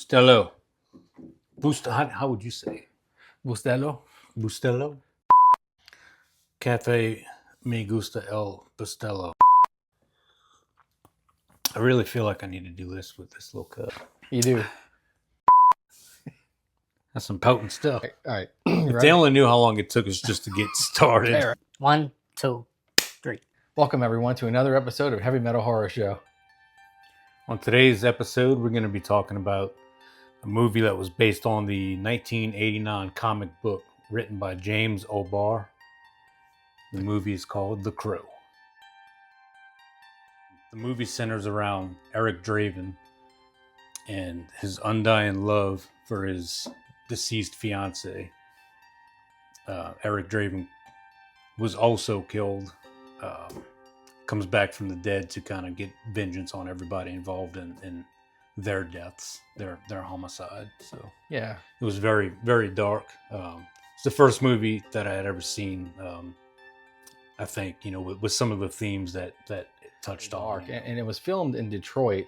Bustelo. How would you say? Bustelo. Bustelo? Cafe Me Gusta El Bustelo. I really feel like I need to do this with this little cup. You do. That's some potent stuff. All right. If they only knew how long it took us just to get started. Okay, right. 1, 2, 3. Welcome, everyone, to another episode of Heavy Metal Horror Show. On today's episode, we're going to be talking about a movie that was based on the 1989 comic book written by James O'Barr. The movie is called The Crow. The movie centers around Eric Draven and his undying love for his deceased fiance. Eric Draven was also killed, comes back from the dead to kind of get vengeance on everybody involved in their deaths, their homicide. So Yeah. it was very, very dark. It's the first movie that I had ever seen, I think, with some of the themes that it touched on. And it was filmed in Detroit,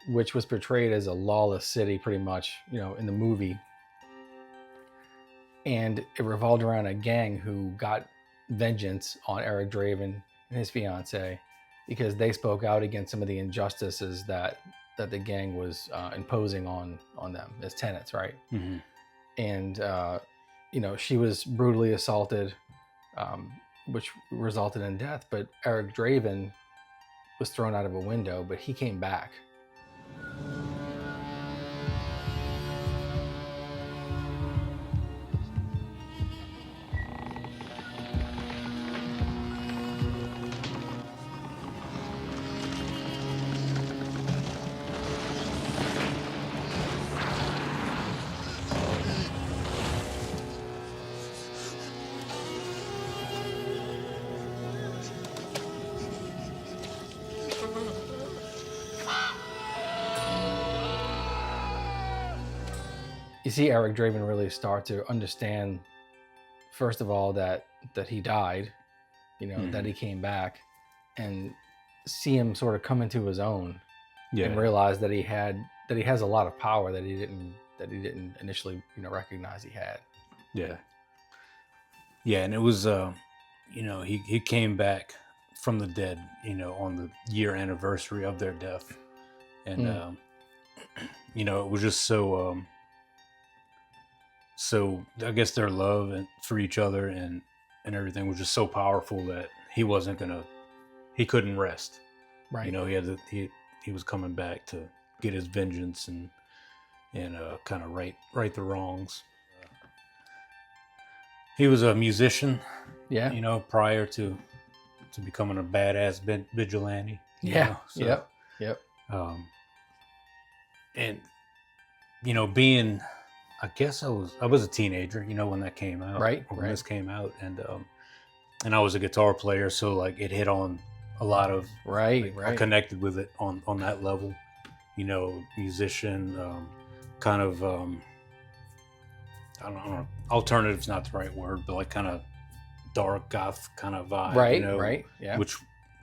which was portrayed as a lawless city pretty much, in the movie. And it revolved around a gang who got vengeance on Eric Draven and his fiance because they spoke out against some of the injustices that the gang was imposing on them as tenants, right? Mm-hmm. And she was brutally assaulted, which resulted in death. But Eric Draven was thrown out of a window, but he came back. You see Eric Draven really start to understand, first of all, that he died, that he came back, and see him sort of come into his own, and realize that he has a lot of power that he didn't initially recognize he had. Yeah, and it was he came back from the dead, on the year anniversary of their death, and it was just so I guess their love for each other and everything was just so powerful that he couldn't rest. Right. He was coming back to get his vengeance and kind of right the wrongs. He was a musician. Yeah. Prior to becoming a badass vigilante. Yeah. Yep. And being, I guess I was a teenager, when that came out. Right. When this came out, and I was a guitar player, so like it hit on a lot of right. I connected with it on that level, musician, kind of I don't know, alternative's not the right word, but like kind of dark goth kind of vibe, right, yeah, which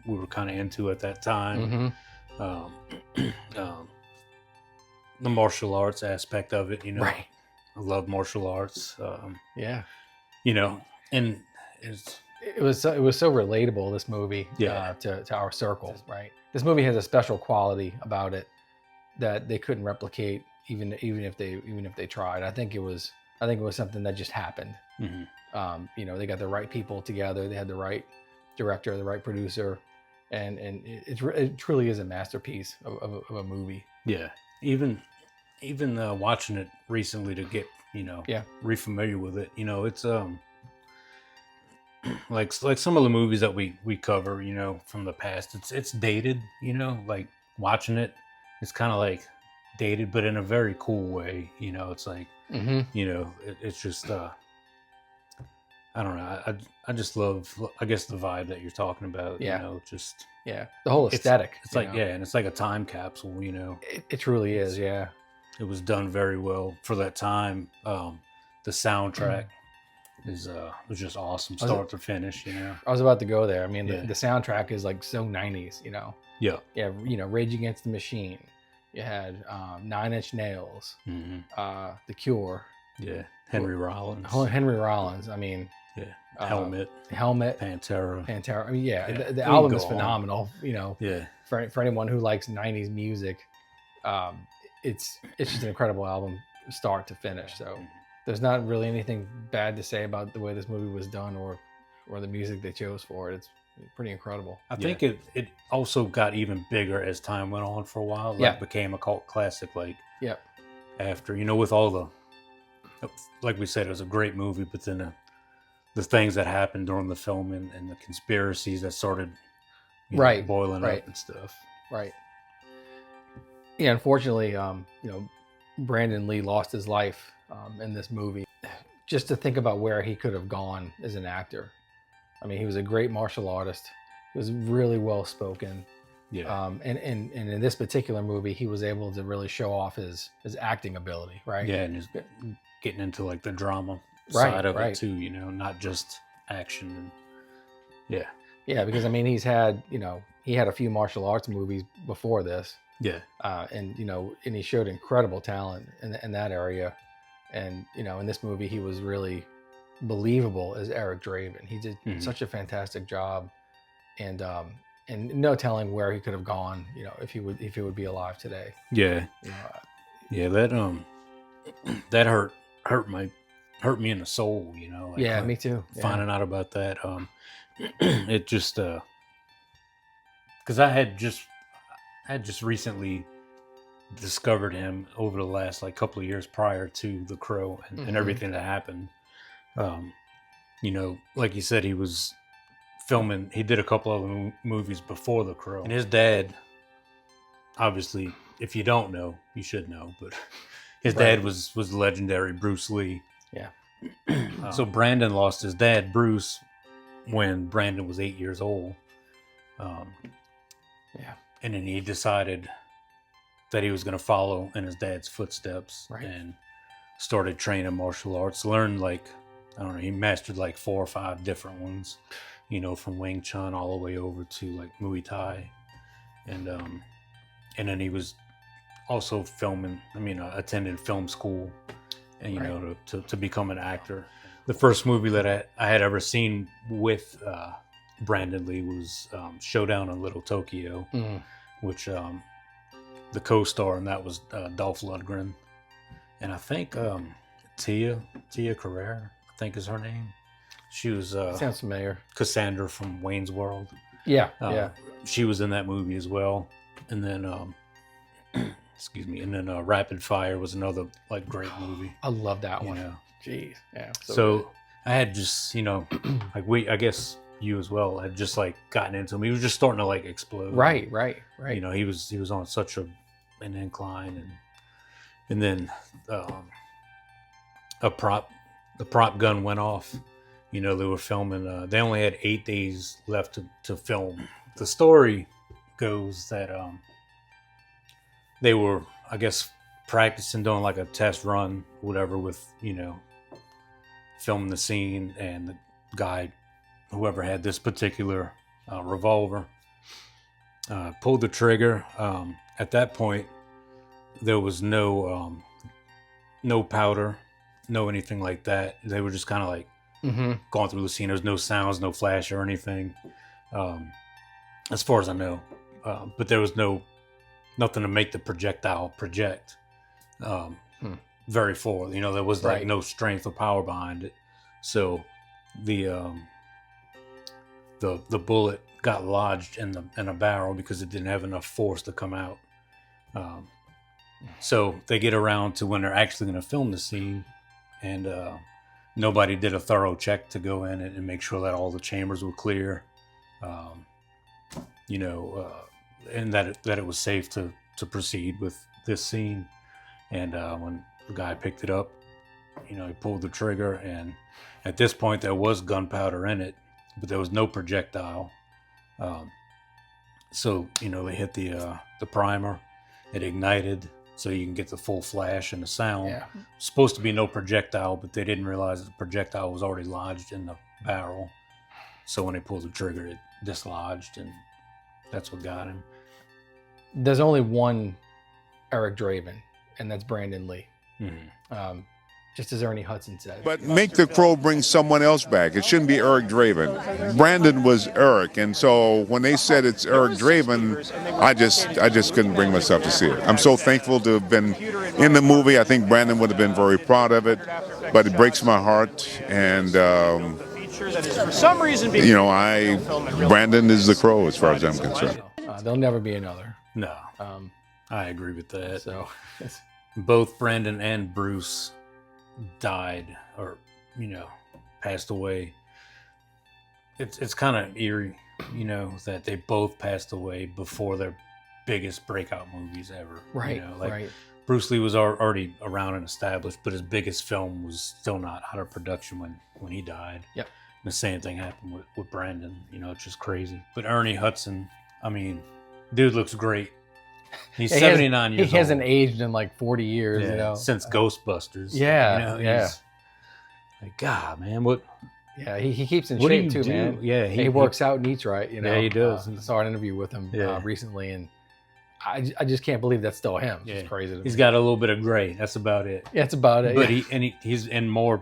we were kind of into at that time. Mm-hmm. The martial arts aspect of it, right. I love martial arts. Yeah. And it was so relatable, this movie, to our circle, right? This movie has a special quality about it that they couldn't replicate, even if they tried. I think it was something that just happened. Mm-hmm. They got the right people together. They had the right director, the right producer, and it truly is a masterpiece of a movie. Yeah. Even watching it recently to get re-familiar with it, it's like some of the movies that we cover, from the past, it's dated, like watching it's kind of like dated, but in a very cool way. It's like it's just I don't know, I just love, I guess, the vibe that you're talking about. The whole aesthetic. It's like and it's like a time capsule. It truly is. Yeah. It was done very well for that time. The soundtrack was just awesome, start to finish. I was about to go there. I mean, the soundtrack is like so 90s. Yeah. Rage Against the Machine, You had 9 Inch Nails, Mm-hmm. The Cure. Yeah, Henry Rollins. Henry Rollins. I mean, Yeah, Helmet, Pantera. I mean, Yeah, the we album go is on. phenomenal. You know, Yeah, for anyone who likes '90s music, it's just an incredible album, start to finish. So there's not really anything bad to say about the way this movie was done or the music they chose for it. It's pretty incredible. I think it also got even bigger as time went on for a while. Like, Yeah. became a cult classic. Like, Yep. after, with all the, like we said, it was a great movie, but then the things that happened during the filming and the conspiracies that started boiling right. up and stuff. Right. Yeah, unfortunately, Brandon Lee lost his life in this movie. Just to think about where he could have gone as an actor. I mean, he was a great martial artist. He was really well spoken. Yeah. And in this particular movie, he was able to really show off his acting ability, right? Yeah, and just getting into like the drama Right, side of right. it too, not just action. And, yeah. Yeah, because I mean, he had a few martial arts movies before this. Yeah. And he showed incredible talent in that area. And in this movie, he was really believable as Eric Draven. He did such a fantastic job, and no telling where he could have gone. If he would be alive today. Yeah. Yeah. That that hurt me in the soul. Like, yeah, me too. Finding out about that. It just because I had just recently discovered him over the last couple of years prior to The Crow and everything that happened. Like you said, he was filming. He did a couple other movies before The Crow, and his dad, obviously, if you don't know, you should know, but his dad was legendary Bruce Lee. Yeah. So Brandon lost his dad, Bruce, when Brandon was 8 years old. Yeah. And then he decided that he was going to follow in his dad's footsteps, and started training martial arts. Learned he mastered 4 or 5 different ones, from Wing Chun all the way over to Muay Thai. And then he was also attending film school, and to become an actor. The first movie that I had ever seen with Brandon Lee was Showdown in Little Tokyo, which the co-star in that was Dolph Lundgren, and I think Tia Carrere, I think is her name. She was sounds familiar. Cassandra from Wayne's World. Yeah, she was in that movie as well. And then excuse me, and then Rapid Fire was another great movie. I love that one. Jeez, yeah. So I had just I guess you as well had just gotten into him. He was just starting to explode. Right. He was on such an incline, and then the prop gun went off. They were filming. They only had 8 days left to film. The story goes that they were, I guess, practicing, doing a test run, whatever, with filming the scene, and the guy, whoever had this particular revolver, pulled the trigger. At that point, there was no powder, no anything like that. They were just kind of going through the scene. There was no sounds, no flash or anything, as far as I know. But there was nothing to make the projectile project very forward. There was no strength or power behind it. So the bullet got lodged in a barrel because it didn't have enough force to come out. So they get around to when they're actually going to film the scene, and nobody did a thorough check to go in and make sure that all the chambers were clear, and that it was safe to proceed with this scene. And when the guy picked it up, he pulled the trigger, and at this point there was gunpowder in it, but there was no projectile. So they hit the primer, it ignited, so you can get the full flash and the sound. Yeah. Supposed to be no projectile, but they didn't realize that the projectile was already lodged in the barrel. So when they pulled the trigger, it dislodged, and that's what got him. There's only one Eric Draven, and that's Brandon Lee. Mhm. Just as Ernie Hudson said. But make the Crow bring someone else back. It shouldn't be Eric Draven. Brandon was Eric, and so when they said it's Eric Draven, I just couldn't bring myself to see it. I'm so thankful to have been in the movie. I think Brandon would have been very proud of it, but it breaks my heart. And Brandon is the Crow as far as I'm concerned. There'll never be another. No, I agree with that. So, Both Brandon and Bruce died, or passed away. It's kind of eerie, that they both passed away before their biggest breakout movies ever. Right, right. Bruce Lee was already around and established, but his biggest film was still not out of production when he died. Yep. And the same thing happened with Brandon. It's just crazy. But Ernie Hudson, I mean, dude looks great. He's 79 years old. He hasn't aged in like 40 years, since Ghostbusters. Yeah, he's like, God, man, what? Yeah, he keeps in What do shape you too, do? man. Yeah, he works out and eats right. Yeah, he does. I saw an interview with him Yeah. recently, and I just can't believe that's still him. Yeah. It's crazy. He's got a little bit of gray. That's about it. Yeah, that's about it. But yeah. he's in more.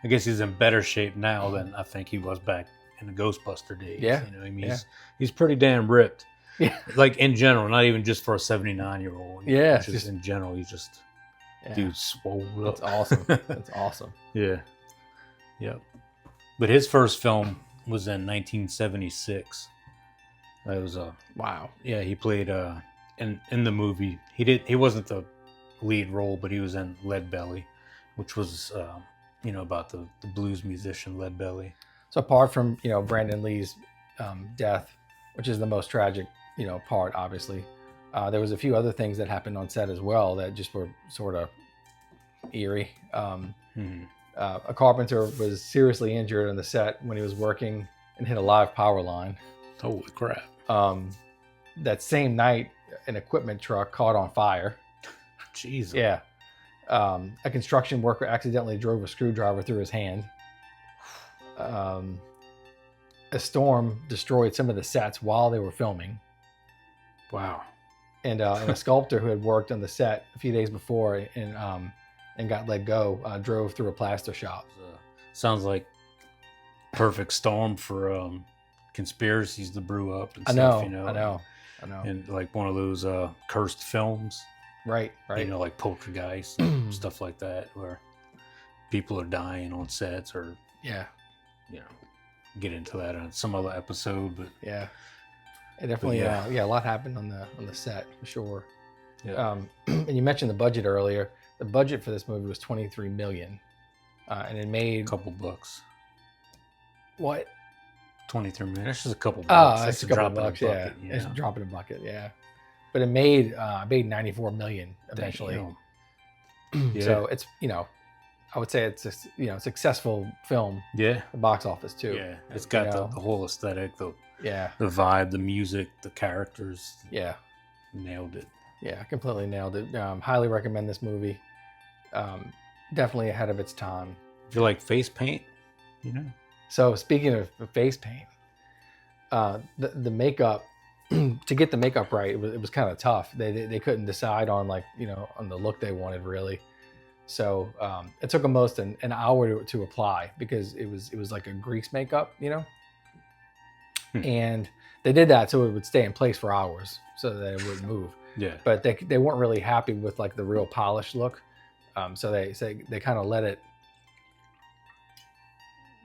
I guess he's in better shape now than I think he was back in the Ghostbuster days. Yeah. He's pretty damn ripped. Yeah. Like in general, not even just for a 79-year-old. Yeah, Just in general, he's just dude swole up. That's awesome. That's awesome. Yeah. Yep. But his first film was in 1976. It was Wow. Yeah, he played in the movie. He wasn't the lead role, but he was in Lead Belly, which was about the blues musician Lead Belly. So apart from Brandon Lee's death, which is the most tragic part, obviously, there was a few other things that happened on set as well that just were sort of eerie. A carpenter was seriously injured on the set when he was working and hit a live power line. Holy crap. That same night, an equipment truck caught on fire. Jesus. Yeah. A construction worker accidentally drove a screwdriver through his hand. A storm destroyed some of the sets while they were filming. Wow. And a sculptor who had worked on the set a few days before and got let go drove through a plaster shop. Sounds like perfect storm for conspiracies to brew up and I stuff. know. And like one of those cursed films. Right. Like Poltergeist, stuff like that, where people are dying on sets, or get into that on some other episode. But yeah, it definitely a lot happened on the set for sure. Yeah. And you mentioned the budget earlier. The budget for this movie was $23 million, and it made a couple bucks. What? 23 million. That's just a couple bucks. That's a couple bucks. Bucket, yeah, it's a drop in a bucket. Yeah, but it made $94 million eventually. Yeah. So it's I would say it's a successful film. Yeah. The box office too. Yeah. It's got the whole aesthetic, the vibe, the music, the characters. Yeah. Nailed it. Yeah, completely nailed it. Highly recommend this movie. Definitely ahead of its time. If you like face paint, So speaking of face paint, the makeup, to get the makeup right, it was kind of tough. They couldn't decide on on the look they wanted really. So it took almost an hour to apply because it was like a grease makeup, and they did that so it would stay in place for hours so that it wouldn't move. Yeah. But they weren't really happy with like the real polished look, so they kind of let it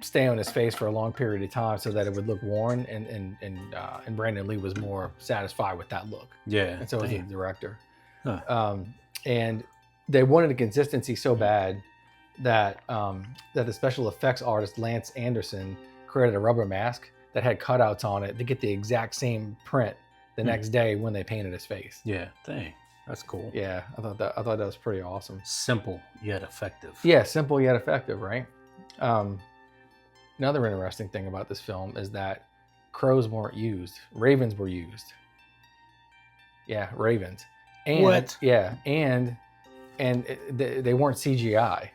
stay on his face for a long period of time so that it would look worn, and Brandon Lee was more satisfied with that look. Yeah. And so was the director. Huh. And they wanted a consistency so bad that the special effects artist Lance Anderson created a rubber mask that had cutouts on it to get the exact same print the next day when they painted his face. Yeah. Dang. That's cool. Yeah, I thought that was pretty awesome. Simple yet effective. Yeah, simple yet effective, right? Another interesting thing about this film is that crows weren't used; ravens were used. Yeah, ravens. And, what? Yeah, and they weren't CGI.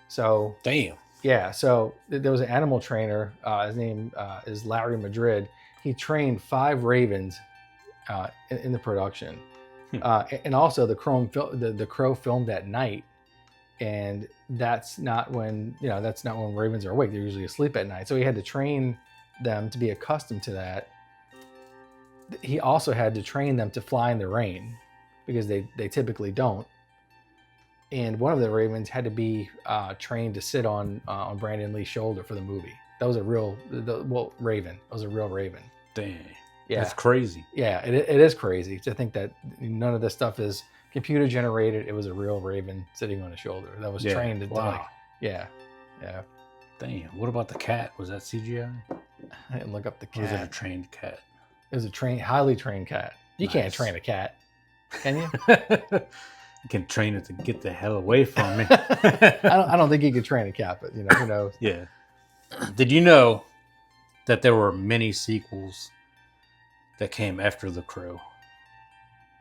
So damn. Yeah, so there was an animal trainer. His name is Larry Madrid. He trained 5 ravens in the production. And also the Crow filmed at night, and that's not when ravens are awake. They're usually asleep at night. So he had to train them to be accustomed to that. He also had to train them to fly in the rain, because they typically don't. And one of the ravens had to be trained to sit on Brandon Lee's shoulder for the movie. That was a real raven. That was a real raven. Dang. Yeah, That's crazy. Yeah, it is crazy to think that none of this stuff is computer generated. It was a real raven sitting on his shoulder that was trained to yeah. Damn. What about the cat? Was that CGI? I didn't look up the cat. Or was it a trained cat? It was a highly trained cat. You can't train a cat, can you? You can train it to get the hell away from me. I don't think you could train a cat, but who knows? Yeah. Did you know that there were many sequels that came after The Crow?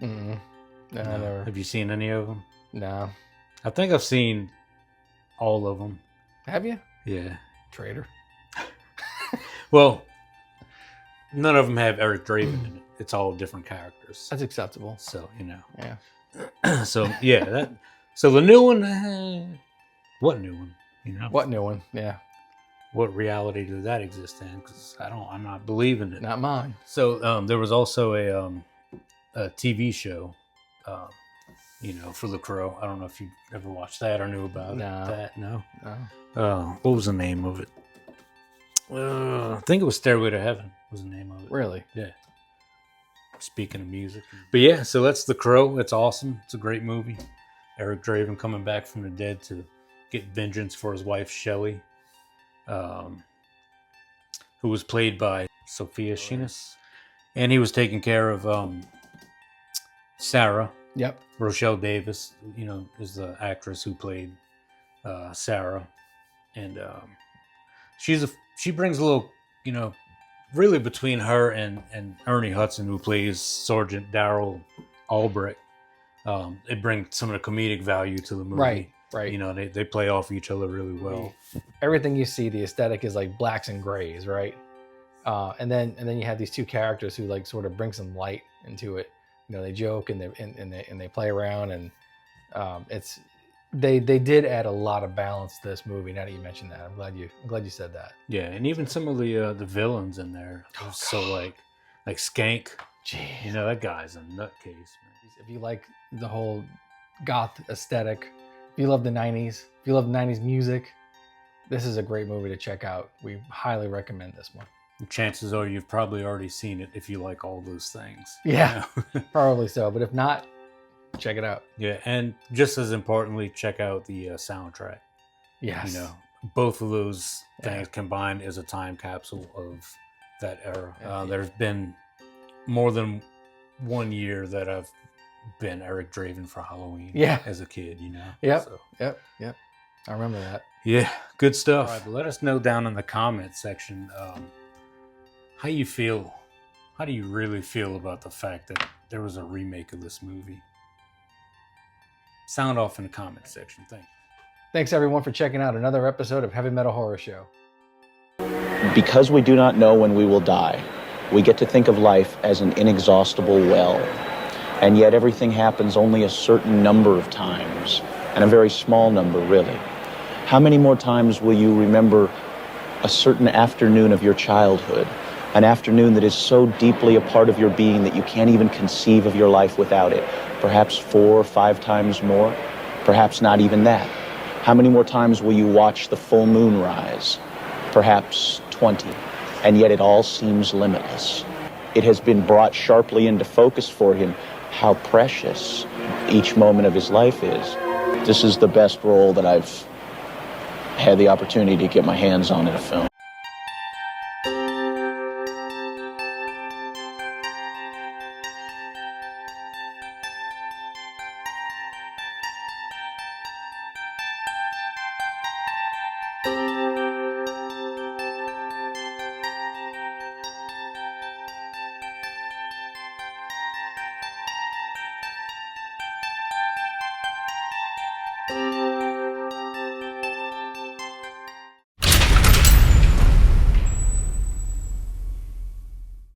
No, I never. Have you seen any of them? No. I think I've seen all of them. Have you? Yeah. Traitor. Well, none of them have Eric Draven in it. It's all different characters. That's acceptable. So, Yeah. So, yeah. So the new one, what new one? What new one? Yeah. What reality does that exist in? Because I'm not believing it. Not mine. So there was also a TV show, for The Crow. I don't know if you ever watched that or knew about that. No. What was the name of it? I think it was Stairway to Heaven was the name of it. Really? Yeah. Speaking of music. But yeah, so that's The Crow. It's awesome. It's a great movie. Eric Draven coming back from the dead to get vengeance for his wife, Shelley, who was played by Sophia Shinas. And he was taking care of Sarah. Yep. Rochelle Davis, is the actress who played Sarah. And she brings a little, really between her and Ernie Hudson, who plays Sergeant Darrell Albrecht. It brings some of the comedic value to the movie. Right. They play off each other really well. Everything you see, the aesthetic is like blacks and grays, right? And then you have these two characters who like sort of bring some light into it. They joke and they play around, and they did add a lot of balance to this movie. Now that you mentioned that, I'm glad you said that. Yeah, and even some of the villains in there. So like Skank. Jeez. That guy's a nutcase, man. If you like the whole goth aesthetic, if you love the 90s, if you love 90s music, this is a great movie to check out. We highly recommend this one. Chances are you've probably already seen it if you like all those things. Yeah, probably so. But if not, check it out. Yeah, and just as importantly, check out the soundtrack. Yes. Both of those things combined is a time capsule of that era. There's been more than 1 year that I've been Eric Draven for Halloween. Yeah. As a kid, Yep. So. Yep. I remember that. Yeah, good stuff. All right, but let us know down in the comments section how you feel. How do you really feel about the fact that there was a remake of this movie? Sound off in the comment section. Thank you. Thanks everyone for checking out another episode of Heavy Metal Horror Show. Because we do not know when we will die, we get to think of life as an inexhaustible well. And yet everything happens only a certain number of times, and a very small number, really. How many more times will you remember a certain afternoon of your childhood? An afternoon that is so deeply a part of your being that you can't even conceive of your life without it. Perhaps 4 or 5 times more, perhaps not even that. How many more times will you watch the full moon rise? Perhaps 20, and yet it all seems limitless. It has been brought sharply into focus for him how precious each moment of his life is. This is the best role that I've had the opportunity to get my hands on in a film.